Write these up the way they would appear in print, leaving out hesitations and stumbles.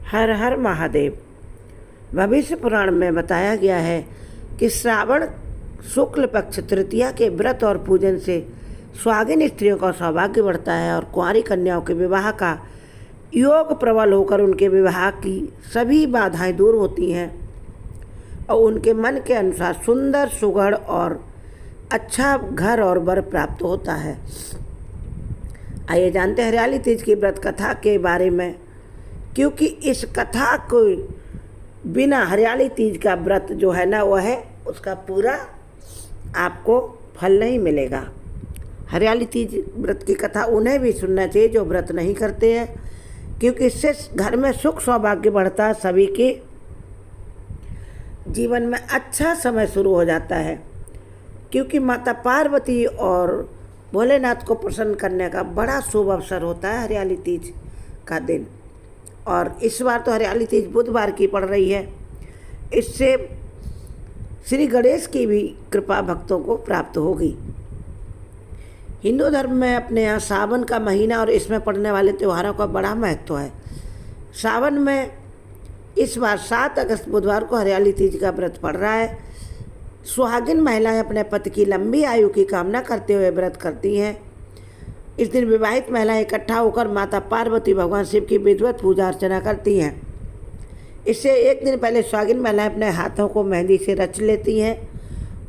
हर हर महादेव। भविष्य पुराण में बताया गया है कि श्रावण शुक्ल पक्ष तृतीया के व्रत और पूजन से सुहागिन स्त्रियों का सौभाग्य बढ़ता है और कुंवारी कन्याओं के विवाह का योग प्रबल होकर उनके विवाह की सभी बाधाएं दूर होती हैं और उनके मन के अनुसार सुंदर सुघड़ और अच्छा घर और वर प्राप्त होता है। आइए जानते हैं हरियाली तीज की व्रत कथा के बारे में, क्योंकि इस कथा को बिना हरियाली तीज का व्रत जो है ना वह है उसका पूरा आपको फल नहीं मिलेगा। हरियाली तीज व्रत की कथा उन्हें भी सुनना चाहिए जो व्रत नहीं करते हैं, क्योंकि इससे घर में सुख सौभाग्य बढ़ता है, सभी के जीवन में अच्छा समय शुरू हो जाता है। क्योंकि माता पार्वती और भोलेनाथ को प्रसन्न करने का बड़ा शुभ अवसर होता है हरियाली तीज का दिन। और इस बार तो हरियाली तीज बुधवार की पड़ रही है, इससे श्री गणेश की भी कृपा भक्तों को प्राप्त होगी। हिंदू धर्म में अपने यहाँ सावन का महीना और इसमें पड़ने वाले त्योहारों का बड़ा महत्व है। सावन में इस बार 7 अगस्त बुधवार को हरियाली तीज का व्रत पड़ रहा है। सुहागिन महिलाएं अपने पति की लंबी आयु की कामना करते हुए व्रत करती हैं। इस दिन विवाहित महिलाएं इकट्ठा होकर माता पार्वती भगवान शिव की विधिवत पूजा अर्चना करती हैं। इससे एक दिन पहले सुहागिन महिलाएं अपने हाथों को मेहंदी से रच लेती हैं।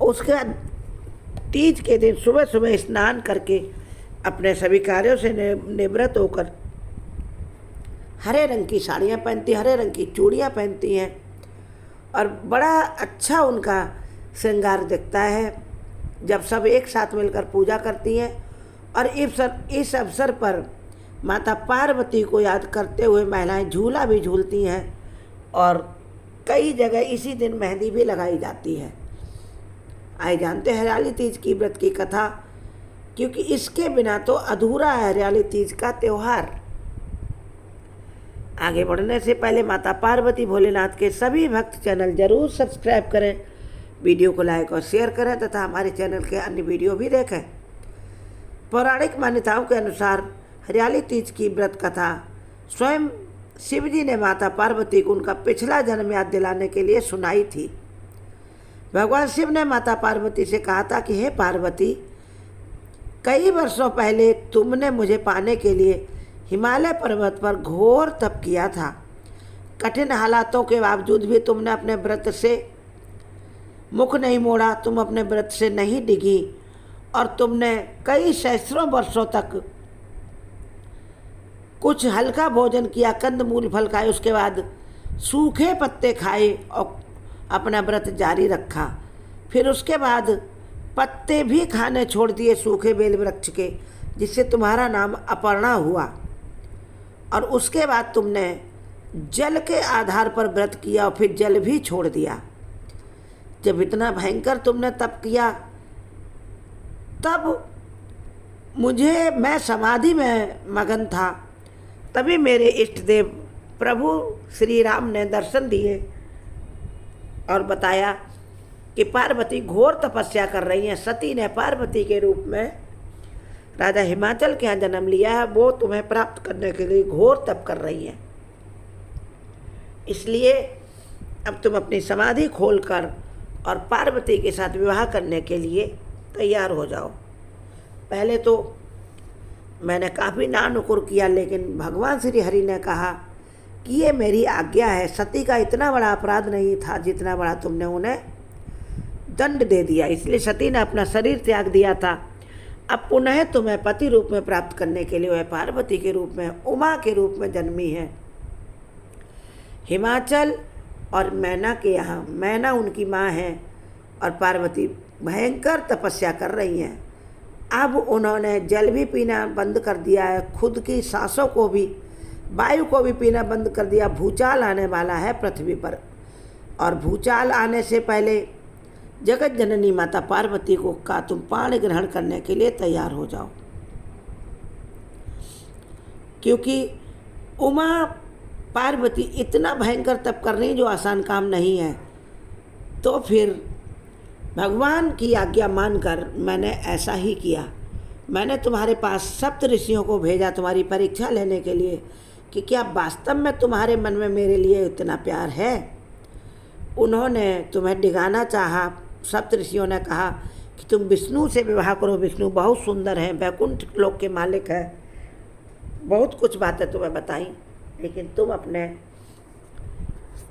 उसके बाद तीज के दिन सुबह सुबह स्नान करके अपने सभी कार्यों से निवृत्त होकर हरे रंग की साड़ियाँ पहनती, हरे रंग की चूड़ियाँ पहनती हैं और बड़ा अच्छा उनका श्रृंगार दिखता है जब सब एक साथ मिलकर पूजा करती हैं। और इस अवसर पर माता पार्वती को याद करते हुए महिलाएं झूला भी झूलती हैं और कई जगह इसी दिन मेहंदी भी लगाई जाती है। आइए जानते हैं हरियाली तीज की व्रत की कथा, क्योंकि इसके बिना तो अधूरा है हरियाली तीज का त्यौहार। आगे बढ़ने से पहले माता पार्वती भोलेनाथ के सभी भक्त चैनल जरूर सब्सक्राइब करें, वीडियो को लाइक और शेयर करें तथा हमारे चैनल के अन्य वीडियो भी देखें। पौराणिक मान्यताओं के अनुसार हरियाली तीज की व्रत कथा स्वयं शिव जी ने माता पार्वती को उनका पिछला जन्म याद दिलाने के लिए सुनाई थी। भगवान शिव ने माता पार्वती से कहा था कि हे पार्वती, कई वर्षों पहले तुमने मुझे पाने के लिए हिमालय पर्वत पर घोर तप किया था। कठिन हालातों के बावजूद भी तुमने अपने व्रत से मुख नहीं मोड़ा, तुम अपने व्रत से नहीं डिगी और तुमने कई सहस्रों वर्षों तक कुछ हल्का भोजन किया, कंद मूल फल खाए, उसके बाद सूखे पत्ते खाए और अपना व्रत जारी रखा। फिर उसके बाद पत्ते भी खाने छोड़ दिए सूखे बेल वृक्ष के, जिससे तुम्हारा नाम अपर्णा हुआ। और उसके बाद तुमने जल के आधार पर व्रत किया और फिर जल भी छोड़ दिया। जब इतना भयंकर तुमने तप किया तब मैं समाधि में मगन था, तभी मेरे इष्ट देव प्रभु श्री राम ने दर्शन दिए और बताया कि पार्वती घोर तपस्या कर रही हैं। सती ने पार्वती के रूप में राजा हिमाचल के यहाँ जन्म लिया है, वो तुम्हें प्राप्त करने के लिए घोर तप कर रही हैं। इसलिए अब तुम अपनी समाधि खोलकर और पार्वती के साथ विवाह करने के लिए तैयार हो जाओ। पहले तो मैंने काफ़ी नानुकुर किया, लेकिन भगवान श्री हरि ने कहा कि ये मेरी आज्ञा है। सती का इतना बड़ा अपराध नहीं था जितना बड़ा तुमने उन्हें दंड दे दिया, इसलिए सती ने अपना शरीर त्याग दिया था। अब पुनः तुम्हें पति रूप में प्राप्त करने के लिए वह पार्वती के रूप में, उमा के रूप में जन्मी है। हिमाचल और मैना के यहाँ, मैना उनकी माँ है और पार्वती भयंकर तपस्या कर रही हैं। अब उन्होंने जल भी पीना बंद कर दिया है, खुद की सांसों को भी, वायु को भी पीना बंद कर दिया। भूचाल आने वाला है पृथ्वी पर और भूचाल आने से पहले जगत जननी माता पार्वती को कहा तुम पाणी ग्रहण करने के लिए तैयार हो जाओ, क्योंकि उमा पार्वती इतना भयंकर तप कर रही जो आसान काम नहीं है। तो फिर भगवान की आज्ञा मानकर मैंने ऐसा ही किया। मैंने तुम्हारे पास सप्त ऋषियों को भेजा तुम्हारी परीक्षा लेने के लिए कि क्या वास्तव में तुम्हारे मन में मेरे लिए इतना प्यार है। उन्होंने तुम्हें डिगाना चाहा। सप्तऋषियों ने कहा कि तुम विष्णु से विवाह करो, विष्णु बहुत सुंदर हैं, वैकुंठ लोक के मालिक हैं, बहुत कुछ बातें तुम्हें बताई, लेकिन तुम अपने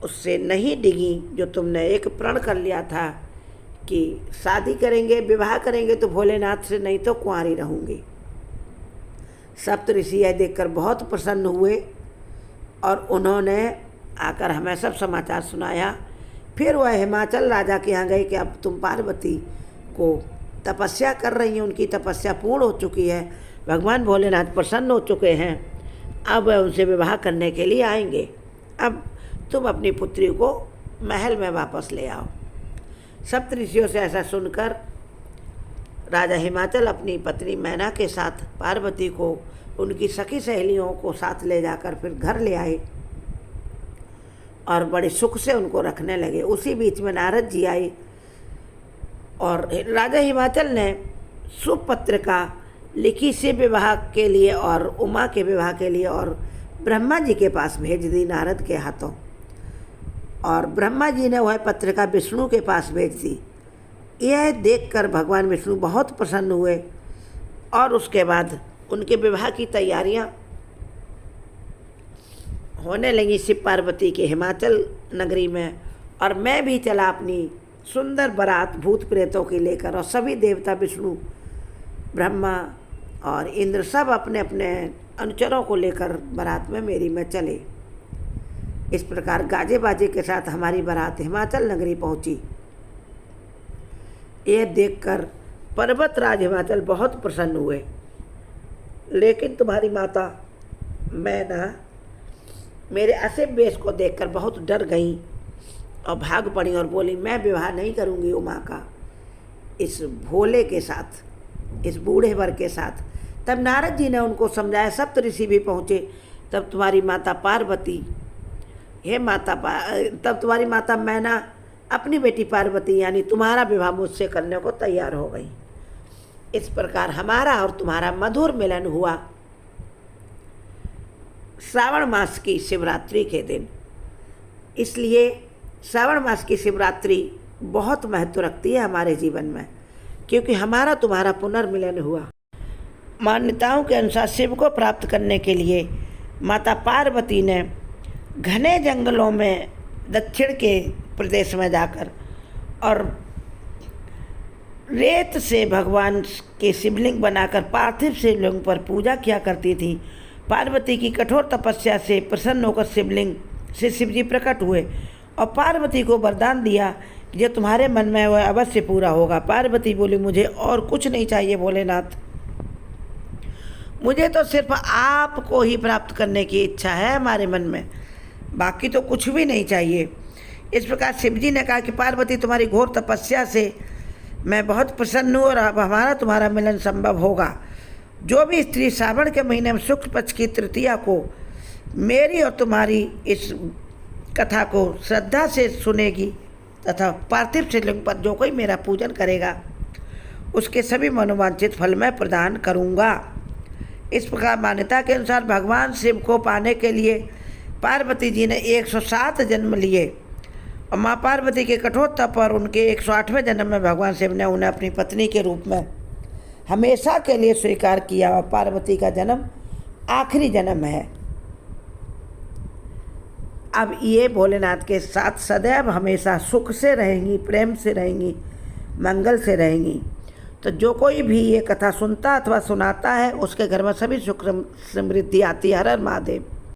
उससे नहीं डिगी जो तुमने एक प्रण कर लिया था कि शादी करेंगे, विवाह करेंगे तो भोलेनाथ से, नहीं तो कुंवारी रहूँगी। सप्तऋषि यह देखकर बहुत प्रसन्न हुए और उन्होंने आकर हमें सब समाचार सुनाया। फिर वह हिमाचल राजा के यहाँ गए कि अब तुम पार्वती को तपस्या कर रही हैं, उनकी तपस्या पूर्ण हो चुकी है, भगवान भोलेनाथ प्रसन्न हो चुके हैं, अब वह उनसे विवाह करने के लिए आएंगे, अब तुम अपनी पुत्री को महल में वापस ले आओ। सप्तऋषियों से ऐसा सुनकर राजा हिमाचल अपनी पत्नी मैना के साथ पार्वती को उनकी सखी सहेलियों को साथ ले जाकर फिर घर ले आए और बड़े सुख से उनको रखने लगे। उसी बीच में नारद जी आए और राजा हिमाचल ने शुभ पत्रिका लिखी शिव विवाह के लिए और उमा के विवाह के लिए और ब्रह्मा जी के पास भेज दी नारद के हाथों, और ब्रह्मा जी ने वह पत्रिका विष्णु के पास भेज दी। यह देखकर भगवान विष्णु बहुत प्रसन्न हुए और उसके बाद उनके विवाह की तैयारियां होने लगी शिव पार्वती के हिमाचल नगरी में। और मैं भी चला अपनी सुंदर बारात भूत प्रेतों की लेकर, और सभी देवता विष्णु, ब्रह्मा और इंद्र सब अपने अपने अनुचरों को लेकर बारात में मेरी में चले। इस प्रकार गाजे बाजे के साथ हमारी बारात हिमाचल नगरी पहुंची। यह देखकर पर्वतराज हिमाचल बहुत प्रसन्न हुए, लेकिन तुम्हारी माता मैना मेरे असिभ वेश को देखकर बहुत डर गई और भाग पड़ी और बोली, मैं विवाह नहीं करूंगी उमा का इस भोले के साथ, इस बूढ़े वर के साथ। तब नारद जी ने उनको समझाया। सप्तऋषि भी पहुँचे। तब तुम्हारी माता पार्वती, तब तुम्हारी माता मैना अपनी बेटी पार्वती यानी तुम्हारा विवाह मुझसे करने को तैयार हो गई। इस प्रकार हमारा और तुम्हारा मधुर मिलन हुआ श्रावण मास की शिवरात्रि के दिन। इसलिए श्रावण मास की शिवरात्रि बहुत महत्व रखती है हमारे जीवन में, क्योंकि हमारा तुम्हारा पुनर्मिलन हुआ। मान्यताओं के अनुसार शिव को प्राप्त करने के लिए माता पार्वती ने घने जंगलों में दक्षिण के प्रदेश में जाकर और रेत से भगवान के शिवलिंग बनाकर पार्थिव शिवलिंग पर पूजा किया करती थी। पार्वती की कठोर तपस्या से प्रसन्न होकर शिवलिंग से शिवजी प्रकट हुए और पार्वती को वरदान दिया कि जो तुम्हारे मन में है वह अवश्य पूरा होगा। पार्वती बोली, मुझे और कुछ नहीं चाहिए भोलेनाथ, मुझे तो सिर्फ आपको ही प्राप्त करने की इच्छा है हमारे मन में, बाकी तो कुछ भी नहीं चाहिए। इस प्रकार शिवजी ने कहा कि पार्वती, तुम्हारी घोर तपस्या से मैं बहुत प्रसन्न हूँ और अब हमारा तुम्हारा मिलन संभव होगा। जो भी स्त्री श्रावण के महीने में शुक्ल पक्ष की तृतीया को मेरी और तुम्हारी इस कथा को श्रद्धा से सुनेगी तथा पार्थिव शिवलिंग पर जो कोई मेरा पूजन करेगा उसके सभी मनोवांछित फल मैं प्रदान करूँगा। इस प्रकार मान्यता के अनुसार भगवान शिव को पाने के लिए पार्वती जी ने 107 जन्म लिए और माँ पार्वती के कठोर तप और उनके 108वें जन्म में भगवान शिव ने उन्हें अपनी पत्नी के रूप में हमेशा के लिए स्वीकार किया और पार्वती का जन्म आखिरी जन्म है। अब ये भोलेनाथ के साथ सदैव हमेशा सुख से रहेंगी, प्रेम से रहेंगी, मंगल से रहेंगी। तो जो कोई भी ये कथा सुनता अथवा सुनाता है उसके घर में सभी सुख समृद्धि आती है। हर हर महादेव।